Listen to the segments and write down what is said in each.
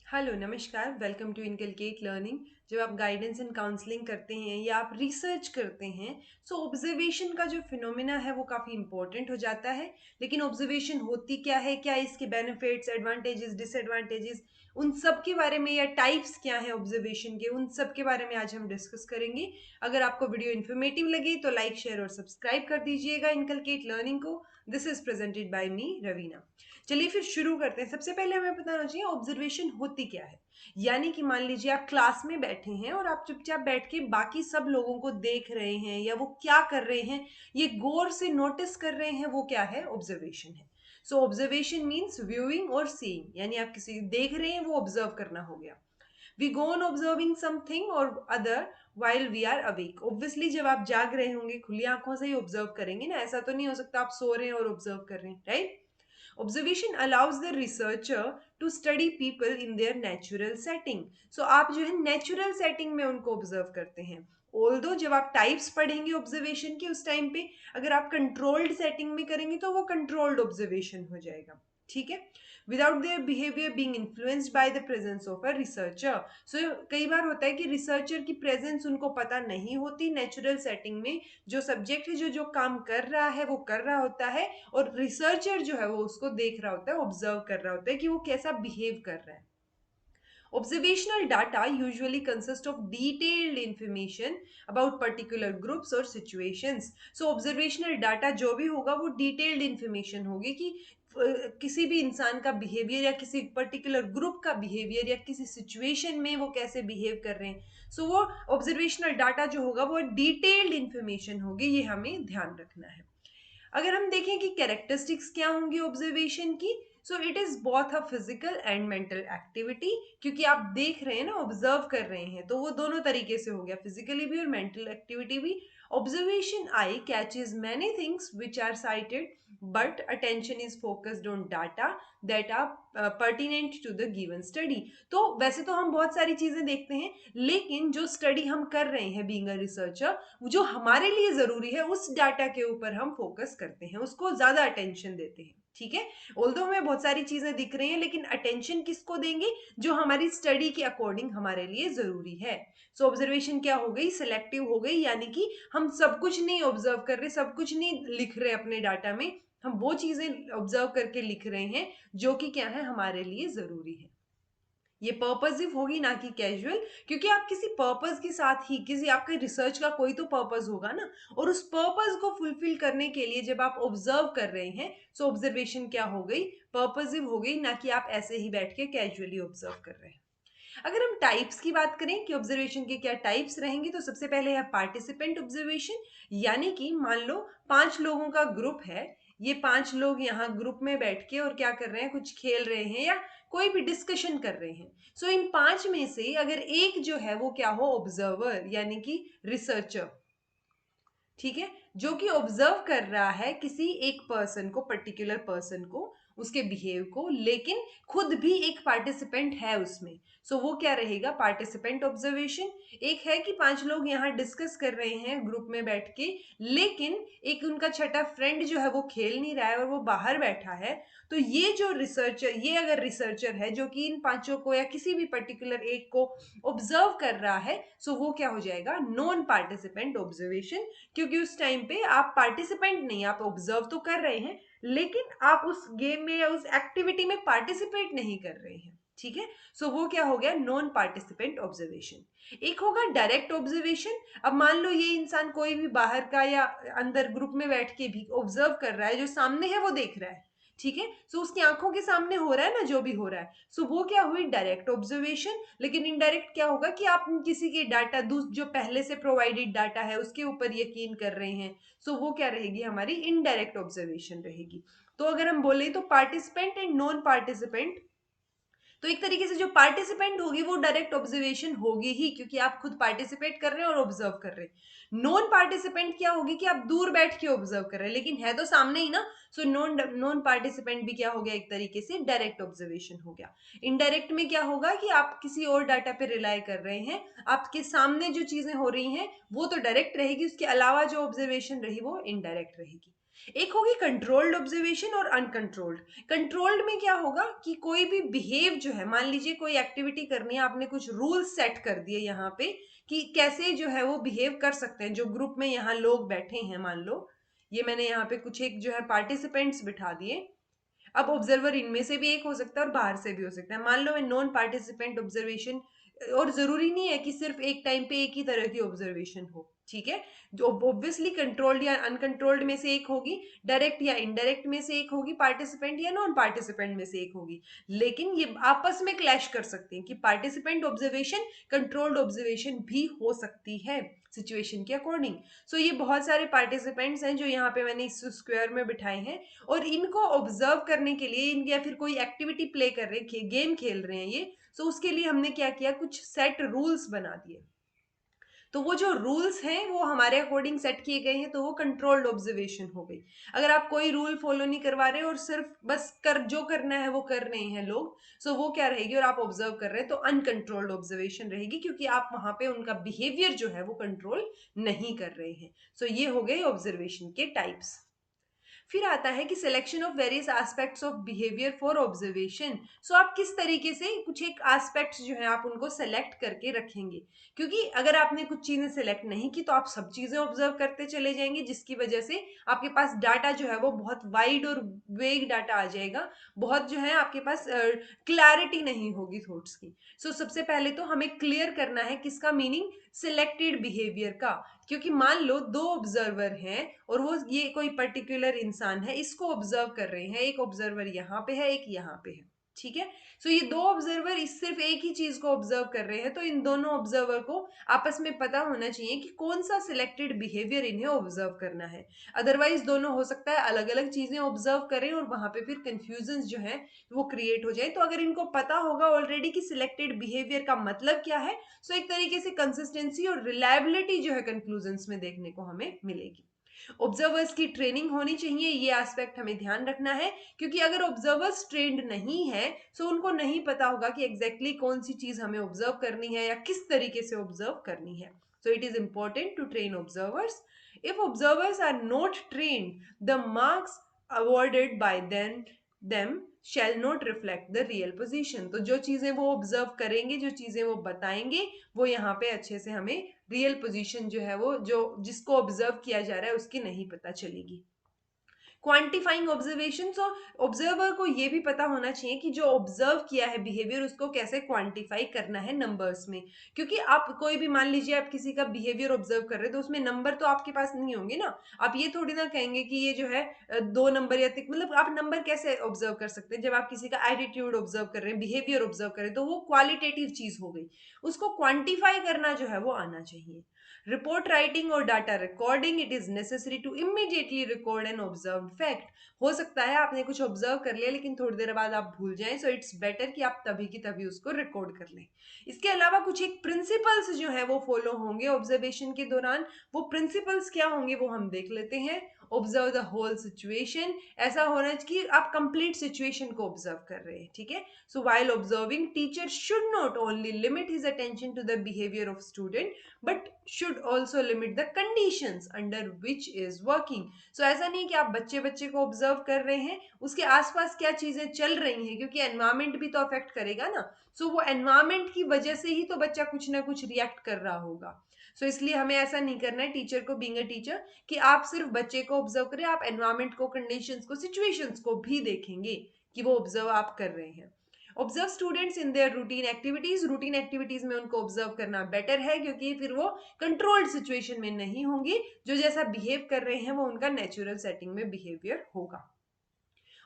Hello नमस्कार, welcome to inculcate learning. जब आप गाइडेंस एंड काउंसलिंग करते हैं या आप रिसर्च करते हैं, सो ऑब्जर्वेशन का जो फिनोमिना है वो काफ़ी इंपॉर्टेंट हो जाता है। लेकिन ऑब्जर्वेशन होती क्या है, क्या इसके बेनिफिट्स, एडवांटेजेस, डिसएडवांटेजेस, उन सब के बारे में, या टाइप्स क्या हैं ऑब्जर्वेशन के, उन सब के बारे में आज हम डिस्कस करेंगे। अगर आपको वीडियो इन्फॉर्मेटिव लगे तो लाइक, शेयर और सब्सक्राइब कर दीजिएगा इनकलकेट लर्निंग को। दिस इज प्रेजेंटेड बाय मी रवीना। चलिए फिर शुरू करते हैं। सबसे पहले हमें बताना चाहिए ऑब्जर्वेशन होती क्या है। यानी कि मान लीजिए आप क्लास में बैठे हैं और आप चुपचाप बैठ के बाकी सब लोगों को देख रहे हैं, या वो क्या कर रहे हैं ये गौर से नोटिस कर रहे हैं, वो क्या है, ऑब्जर्वेशन है। सो ऑब्जर्वेशन मीन्स व्यूइंग और सीइंग, यानी आप किसी देख रहे हैं, वो ऑब्जर्व करना हो गया। We go on observing something or other while we are awake. Obviously जब आप जाग रहे होंगे खुली आंखों से ही ऑब्जर्व करेंगे ना, ऐसा तो नहीं हो सकता आप सो रहे हैं और ऑब्जर्व कर रहे हैं, right. Observation allows the researcher to study people in their natural setting. So आप जो है नेचुरल सेटिंग में उनको ऑब्जर्व करते हैं। ऑल्दो जब आप टाइप्स पढ़ेंगे ऑब्जर्वेशन के उस टाइम पे, अगर आप कंट्रोल्ड सेटिंग में करेंगे तो वो कंट्रोल्ड ऑब्जर्वेशन हो जाएगा, ठीक है। Without their behaviour being influenced by the presence of a researcher. So कई बार होता है कि रिसर्चर की प्रेजेंस उनको पता नहीं होती नेचुरल सेटिंग में। जो सब्जेक्ट है, जो जो काम कर रहा है वो कर रहा होता है, और रिसर्चर जो है वो उसको देख रहा होता है, ऑब्जर्व कर रहा होता है कि वो कैसा बिहेव कर रहा है। Observational data usually consist of detailed information about particular groups or situations. So observational data जो भी होगा वो detailed information होगी कि किसी भी इंसान का बिहेवियर या किसी पर्टिकुलर ग्रुप का बिहेवियर या किसी सिचुएशन में वो कैसे बिहेव कर रहे हैं। सो वो ऑब्जर्वेशनल डाटा जो होगा वो डिटेल्ड इंफॉर्मेशन होगी, ये हमें ध्यान रखना है। अगर हम देखें कि कैरेक्टरिस्टिक्स क्या होंगी ऑब्जर्वेशन की, सो it is both a physical and mental activity. क्योंकि आप देख रहे हैं ना, ऑब्जर्व कर रहे हैं, तो वो दोनों तरीके से हो गया, फिजिकली भी और मेंटल एक्टिविटी भी। Observation eye catches many things which are sighted, but attention is focused on data that are pertinent to the given study. तो वैसे तो हम बहुत सारी चीजें देखते हैं, लेकिन जो स्टडी हम कर रहे हैं बीइंग अ रिसर्चर, जो हमारे लिए जरूरी है उस डाटा के ऊपर हम फोकस करते हैं, उसको ज्यादा अटेंशन देते हैं, ठीक है। ऑल्दो हमें बहुत सारी चीजें दिख रही हैं, लेकिन अटेंशन किसको देंगे, जो हमारी स्टडी के अकॉर्डिंग हमारे लिए जरूरी है। सो ऑब्जर्वेशन क्या हो गई, सिलेक्टिव हो गई, यानी कि हम सब कुछ नहीं ऑब्जर्व कर रहे, सब कुछ नहीं लिख रहे अपने डाटा में। हम वो चीजें ऑब्जर्व करके लिख रहे हैं जो कि क्या है, हमारे लिए जरूरी है। ये पर्पसिव होगी ना कि कैजुअल, क्योंकि आप किसी पर्पस के साथ ही, किसी आपके रिसर्च का कोई तो पर्पस होगा ना, और उस पर्पस को फुलफिल करने के लिए जब आप ऑब्जर्व कर रहे हैं, सो ऑब्जर्वेशन क्या हो गई, पर्पसिव हो गई, ना कि आप ऐसे ही बैठ के कैजुअली ऑब्जर्व कर रहे हैं। अगर हम टाइप्स की बात करें कि ऑब्जर्वेशन के क्या टाइप्स रहेंगे, तो सबसे पहले है पार्टिसिपेंट ऑब्जर्वेशन। यानी कि मान लो 5 लोगों का ग्रुप है, ये 5 लोग यहाँ ग्रुप में बैठ के और क्या कर रहे हैं, कुछ खेल रहे हैं या कोई भी डिस्कशन कर रहे हैं। सो इन 5 में से अगर एक जो है वो क्या हो, ऑब्जर्वर, यानी कि रिसर्चर, ठीक है, जो कि ऑब्जर्व कर रहा है किसी एक पर्सन को, पर्टिकुलर पर्सन को, उसके बिहेव को, लेकिन खुद भी एक पार्टिसिपेंट है उसमें। सो वो क्या रहेगा, पार्टिसिपेंट ऑब्जर्वेशन। एक है कि 5 लोग यहाँ डिस्कस कर रहे हैं ग्रुप में बैठ के, लेकिन एक उनका छठा फ्रेंड जो है वो खेल नहीं रहा है और वो बाहर बैठा है। तो ये जो रिसर्चर, ये अगर रिसर्चर है जो कि इन 5 को या किसी भी पर्टिकुलर एक को ऑब्जर्व कर रहा है, सो वो क्या हो जाएगा, नॉन पार्टिसिपेंट ऑब्जर्वेशन। क्योंकि उस टाइम पे आप पार्टिसिपेंट नहीं, आप ऑब्जर्व तो कर रहे हैं, लेकिन आप उस गेम में या उस एक्टिविटी में पार्टिसिपेट नहीं कर रहे हैं, ठीक है। सो वो क्या हो गया, नॉन पार्टिसिपेंट ऑब्जर्वेशन। एक होगा डायरेक्ट ऑब्जर्वेशन। अब मान लो ये इंसान कोई भी बाहर का या अंदर ग्रुप में बैठ के भी ऑब्जर्व कर रहा है, जो सामने है वो देख रहा है, ठीक है। सो उसकी आंखों के सामने हो रहा है ना जो भी हो रहा है, सो वो क्या हुई, डायरेक्ट ऑब्जर्वेशन। लेकिन इनडायरेक्ट क्या होगा कि आप किसी के डाटा, जो पहले से प्रोवाइडेड डाटा है उसके ऊपर यकीन कर रहे हैं, सो वो क्या रहेगी, हमारी इनडायरेक्ट ऑब्जर्वेशन रहेगी। तो अगर हम बोले तो पार्टिसिपेंट एंड नॉन पार्टिसिपेंट, तो एक तरीके से जो पार्टिसिपेंट होगी वो डायरेक्ट ऑब्जर्वेशन होगी ही, क्योंकि आप खुद पार्टिसिपेट कर रहे हैं और ऑब्जर्व कर रहे हैं। नॉन पार्टिसिपेंट क्या होगी कि आप दूर बैठ के ऑब्जर्व कर रहे हैं, लेकिन है तो सामने ही ना। सो नॉन नॉन पार्टिसिपेंट भी क्या हो गया, एक तरीके से डायरेक्ट ऑब्जर्वेशन हो गया। इनडायरेक्ट में क्या होगा कि आप किसी और डाटा पे रिलाई कर रहे हैं, आपके सामने जो चीजें हो रही हैं वो तो डायरेक्ट रहेगी, उसके अलावा जो ऑब्जर्वेशन रही वो इनडायरेक्ट रहेगी। एक होगी कंट्रोल्ड ऑब्जर्वेशन और अनकंट्रोल्ड। कंट्रोल्ड में क्या होगा कि कोई भी बिहेव जो है, मान लीजिए कोई एक्टिविटी करनी है, आपने कुछ रूल सेट कर दिए यहाँ पे कि कैसे जो है वो बिहेव कर सकते हैं। जो ग्रुप में यहाँ लोग बैठे हैं, मान लो ये मैंने यहाँ पे कुछ एक जो है पार्टिसिपेंट्स बिठा दिए। अब ऑब्जर्वर इनमें से भी एक हो सकता है और बाहर से भी हो सकता है। मान लो मैं नॉन पार्टिसिपेंट ऑब्जर्वेशन, और जरूरी नहीं है कि सिर्फ एक टाइम पे एक ही तरह की ऑब्जर्वेशन हो, ठीक है। जो ऑब्वियसली कंट्रोल्ड या अनकंट्रोल्ड में से एक होगी, डायरेक्ट या इनडायरेक्ट में से एक होगी, पार्टिसिपेंट या नॉन पार्टिसिपेंट में से एक होगी। लेकिन ये आपस में क्लैश कर सकती हैं कि पार्टिसिपेंट ऑब्जर्वेशन कंट्रोल्ड ऑब्जर्वेशन भी हो सकती है सिचुएशन के अकॉर्डिंग। सो ये बहुत सारे पार्टिसिपेंट्स हैं जो यहाँ पे मैंने इस स्क्वायर में बिठाए हैं, और इनको ऑब्जर्व करने के लिए या फिर कोई एक्टिविटी प्ले कर रहे हैं, गेम खेल रहे हैं ये, सो उसके लिए हमने क्या किया, कुछ सेट रूल्स बना दिए। तो वो जो रूल्स हैं वो हमारे अकॉर्डिंग सेट किए गए हैं, तो वो कंट्रोल्ड ऑब्जर्वेशन हो गई। अगर आप कोई रूल फॉलो नहीं करवा रहे और सिर्फ बस कर जो करना है वो कर रहे हैं लोग, सो वो क्या रहेगी, और आप ऑब्जर्व कर रहे हैं, तो अनकंट्रोल्ड ऑब्जर्वेशन रहेगी, क्योंकि आप वहां पे उनका बिहेवियर जो है वो कंट्रोल नहीं कर रहे हैं। सो ये हो गए ऑब्जर्वेशन के टाइप्स। फिर आता है कि selection of various aspects of behaviour for observation. So आप किस तरीके से कुछ एक एस्पेक्ट्स जो है आप उनको सेलेक्ट करके रखेंगे, क्योंकि अगर आपने कुछ चीजें सेलेक्ट नहीं की तो आप सब चीजें ऑब्जर्व करते चले जाएंगे, जिसकी वजह से आपके पास डाटा जो है वो बहुत वाइड और वेग डाटा आ जाएगा। बहुत जो है आपके पास क्लैरिटी नहीं होगी थॉट्स की। सो सबसे पहले तो हमें क्लियर करना है किसका मीनिंग, सिलेक्टेड बिहेवियर का। क्योंकि मान लो दो ऑब्जर्वर हैं और वो ये कोई पर्टिकुलर इंसान है, इसको ऑब्जर्व कर रहे हैं, एक ऑब्जर्वर यहाँ पे है, एक यहाँ पे है, ठीक है। सो ये दो ऑब्जर्वर इस सिर्फ एक ही चीज को ऑब्जर्व कर रहे हैं, तो इन दोनों ऑब्जर्वर को आपस में पता होना चाहिए कि कौन सा सिलेक्टेड बिहेवियर इन्हें ऑब्जर्व करना है। अदरवाइज दोनों हो सकता है अलग अलग चीजें ऑब्जर्व करें और वहां पे फिर कंफ्यूजन जो है वो क्रिएट हो जाए। तो अगर इनको पता होगा ऑलरेडी कि सिलेक्टेड बिहेवियर का मतलब क्या है, सो एक तरीके से कंसिस्टेंसी और रिलायबिलिटी जो है कंक्लूजन्स में देखने को हमें मिलेगी। ऑब्जर्वर्स की ट्रेनिंग होनी चाहिए, ये एस्पेक्ट हमें ध्यान रखना है, क्योंकि अगर ऑब्जर्वर्स ट्रेंड नहीं है सो उनको नहीं पता होगा कि एग्जैक्टली कौन सी चीज हमें ऑब्जर्व करनी है या किस तरीके से ऑब्जर्व करनी है। So it is important to train observers. If observers are not trained, the marks awarded by them shall not reflect the real position। तो जो चीजें वो ऑब्जर्व करेंगे, जो चीजें वो बताएंगे, वो यहाँ पे अच्छे से हमें रियल पोजीशन जो है वो जो जिसको ऑब्जर्व किया जा रहा है उसकी नहीं पता चलेगी। क्वांटिफाइंग ऑब्जर्वेशन, सो ऑब्जर्वर को ये भी पता होना चाहिए कि जो ऑब्जर्व किया है बिहेवियर उसको कैसे क्वांटिफाई करना है नंबर्स में। क्योंकि आप कोई भी मान लीजिए आप किसी का बिहेवियर ऑब्जर्व कर रहे हैं तो उसमें नंबर तो आपके पास नहीं होंगे ना। आप ये थोड़ी ना कहेंगे कि ये जो है 2 नंबर या मतलब आप नंबर कैसे ऑब्जर्व कर सकते हैं। जब आप किसी का एटीट्यूड ऑब्जर्व कर रहे हैं, बिहेवियर ऑब्जर्व कर रहे हैं, तो वो क्वालिटेटिव चीज हो गई। उसको क्वांटिफाई करना जो है वो आना चाहिए। रिपोर्ट राइटिंग और data recording, it is necessary to immediately record an observe fact. हो सकता है आपने कुछ ऑब्जर्व कर लिया लेकिन थोड़ी देर बाद आप भूल जाएं, सो इट्स बेटर कि आप तभी की तभी उसको रिकॉर्ड कर लें। इसके अलावा कुछ एक प्रिंसिपल्स जो है वो फॉलो होंगे ऑब्जर्वेशन के दौरान। वो प्रिंसिपल्स क्या होंगे वो हम देख लेते हैं। ऑब्जर्व द होल सिचुएशन, ऐसा होना चाहिए कि आप कंप्लीट सिचुएशन को ऑब्जर्व कर रहे हैं, ठीक है। So while observing, teacher should not only limit his attention to the behaviour of student but should also limit the conditions under which is working. So ऐसा नहीं कि आप बच्चे बच्चे को ऑब्जर्व कर रहे हैं, उसके आसपास क्या चीजें चल रही हैं, क्योंकि एनवायरमेंट भी तो अफेक्ट करेगा ना। सो वो एनवायरमेंट की वजह से ही तो बच्चा कुछ ना कुछ रिएक्ट कर रहा होगा। सो इसलिए हमें ऐसा नहीं करना है टीचर को, बीइंग अ टीचर, कि आप सिर्फ बच्चे को ऑब्जर्व करें, आप एनवायरमेंट को, कंडीशंस को, सिचुएशंस को भी देखेंगे कि वो ऑब्जर्व आप कर रहे हैं। Observe students in their routine activities, routine activities में उनको ऑब्जर्व करना बेटर है, क्योंकि फिर वो कंट्रोल्ड सिचुएशन में नहीं होंगी। जो जैसा बिहेव कर रहे हैं वो उनका नेचुरल सेटिंग में बिहेवियर होगा।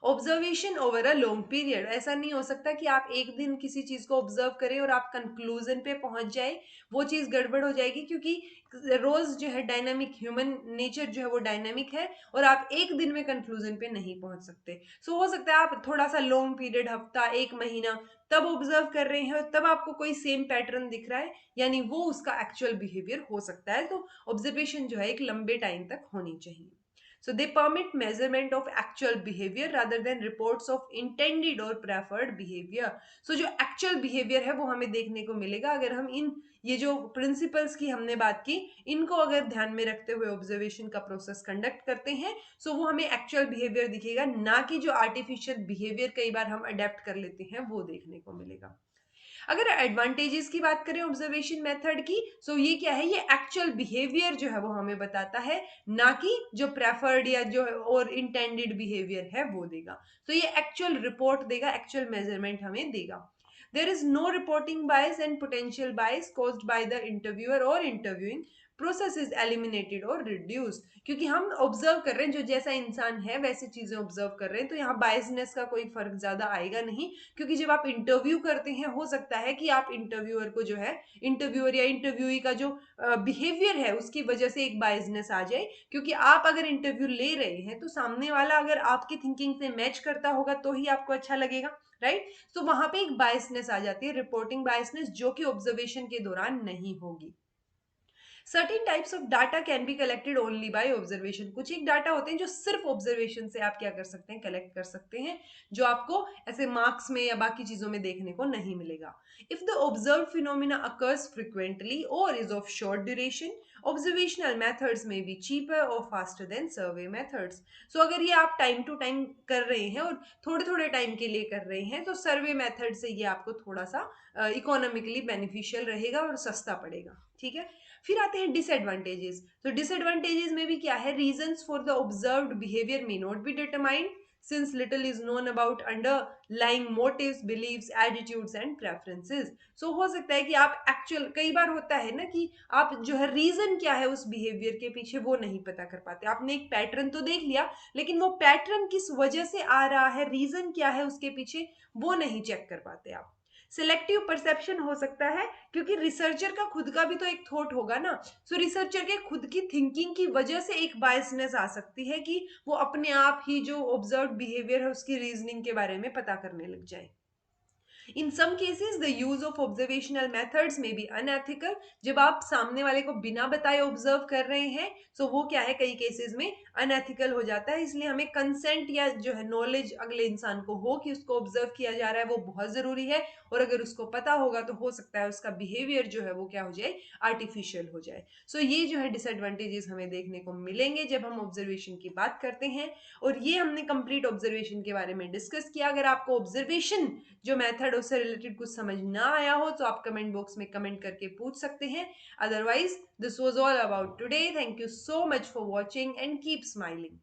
Observation over a long period, ऐसा नहीं हो सकता कि आप एक दिन किसी चीज को ऑब्जर्व करें और आप कंक्लूजन पे पहुंच जाए, वो चीज गड़बड़ हो जाएगी। क्योंकि रोज जो है डायनामिक, ह्यूमन नेचर जो है वो डायनामिक है, और आप एक दिन में कंक्लूजन पे नहीं पहुंच सकते। सो हो सकता है आप थोड़ा सा लॉन्ग पीरियड, हफ्ता, एक महीना तब ऑब्जर्व कर रहे हैं और तब आपको कोई सेम पैटर्न दिख रहा है, यानी वो उसका एक्चुअल बिहेवियर हो सकता है। तो ऑब्जर्वेशन जो है एक लंबे टाइम तक होनी चाहिए। So they permit measurement of actual behavior rather than reports of intended or preferred behavior. So जो actual behavior है वो हमें देखने को मिलेगा अगर हम इन ये जो प्रिंसिपल्स की हमने बात की इनको अगर ध्यान में रखते हुए ऑब्जर्वेशन का प्रोसेस कंडक्ट करते हैं, सो वो हमें एक्चुअल बिहेवियर दिखेगा, ना कि जो आर्टिफिशियल बिहेवियर कई बार हम अडेप्ट कर लेते हैं वो देखने को मिलेगा। अगर एडवांटेजेस की बात करें ऑब्जर्वेशन मेथड की, सो ये क्या है, ये एक्चुअल बिहेवियर जो है वो हमें बताता है, ना कि जो प्रेफर्ड या जो और इंटेंडेड बिहेवियर है वो देगा। तो ये एक्चुअल रिपोर्ट देगा, एक्चुअल मेजरमेंट हमें देगा। There is no reporting bias and potential bias caused by the interviewer or interviewing process is eliminated or reduced। क्योंकि हम ऑब्जर्व कर रहे हैं, जो जैसा इंसान है वैसी चीजें ऑब्जर्व कर रहे हैं, तो यहाँ बायसनेस का कोई फर्क ज्यादा आएगा नहीं। क्योंकि जब आप इंटरव्यू करते हैं हो सकता है कि आप इंटरव्यूअर को जो है, इंटरव्यूअर या इंटरव्यूई का जो बिहेवियर है उसकी वजह से एक बायसनेस आ जाए। क्योंकि आप अगर इंटरव्यू ले रहे हैं तो सामने वाला अगर आपकी थिंकिंग से मैच करता होगा तो ही आपको अच्छा लगेगा, राइट। तो वहां पे एक बायसनेस आ जाती है, रिपोर्टिंग बायसनेस, जो कि ऑब्जर्वेशन के दौरान नहीं होगी। Certain types of data can be collected only by observation. कुछ एक डाटा होते हैं जो सिर्फ ऑब्जर्वेशन से आप क्या कर सकते हैं, कलेक्ट कर सकते हैं, जो आपको ऐसे मार्क्स में या बाकी चीजों में देखने को नहीं मिलेगा। If the observe phenomena occurs frequently और is of short duration, observational methods may be cheaper और faster than survey methods. So अगर ये आप टाइम टू टाइम कर रहे हैं और थोड़े थोड़े टाइम के लिए कर रहे हैं, तो सर्वे मेथड से ये आपको थोड़ा सा इकोनॉमिकली बेनिफिशियल रहेगा और सस्ता पड़ेगा, ठीक है। फिर आते हैं डिसएडवांटेजेस। तो डिसएडवांटेजेस में भी क्या है, reasons for the observed behaviour may not be determined since little is known about underlying motives, beliefs, attitudes and preferences। so हो सकता है कि आप एक्चुअल, कई बार होता है ना कि आप जो है रीजन क्या है उस बिहेवियर के पीछे वो नहीं पता कर पाते। आपने एक पैटर्न तो देख लिया, लेकिन वो पैटर्न किस वजह से आ रहा है, रीजन क्या है उसके पीछे, वो नहीं चेक कर पाते आप। सिलेक्टिव परसेप्शन हो सकता है, क्योंकि रिसर्चर का खुद का भी तो एक थॉट होगा ना। सो रिसर्चर के खुद की थिंकिंग की वजह से एक बायसनेस आ सकती है कि वो अपने आप ही जो ऑब्जर्व बिहेवियर है उसकी रीजनिंग के बारे में पता करने लग जाए। In some cases the use of observational methods may be unethical. जब आप सामने वाले को बिना बताए ऑब्जर्व कर रहे हैं, सो वो क्या है, कई केसेस में अनएथिकल हो जाता है। इसलिए हमें कंसेंट या जो है नॉलेज अगले इंसान को हो कि उसको ऑब्जर्व किया जा रहा है, वो बहुत जरूरी है। और अगर उसको पता होगा तो हो सकता है उसका बिहेवियर जो है वो क्या हो जाए, आर्टिफिशियल हो जाए। सो ये जो है डिसएडवांटेजेस हमें देखने को मिलेंगे जब हम ऑब्जर्वेशन की बात करते हैं। और ये हमने कंप्लीट ऑब्जर्वेशन के बारे में डिस्कस किया। अगर आपको ऑब्जर्वेशन जो मेथड उससे रिलेटेड कुछ समझ ना आया हो तो आप कमेंट बॉक्स में कमेंट करके पूछ सकते हैं। Otherwise this was all about today. Thank you so much for watching and keep smiling.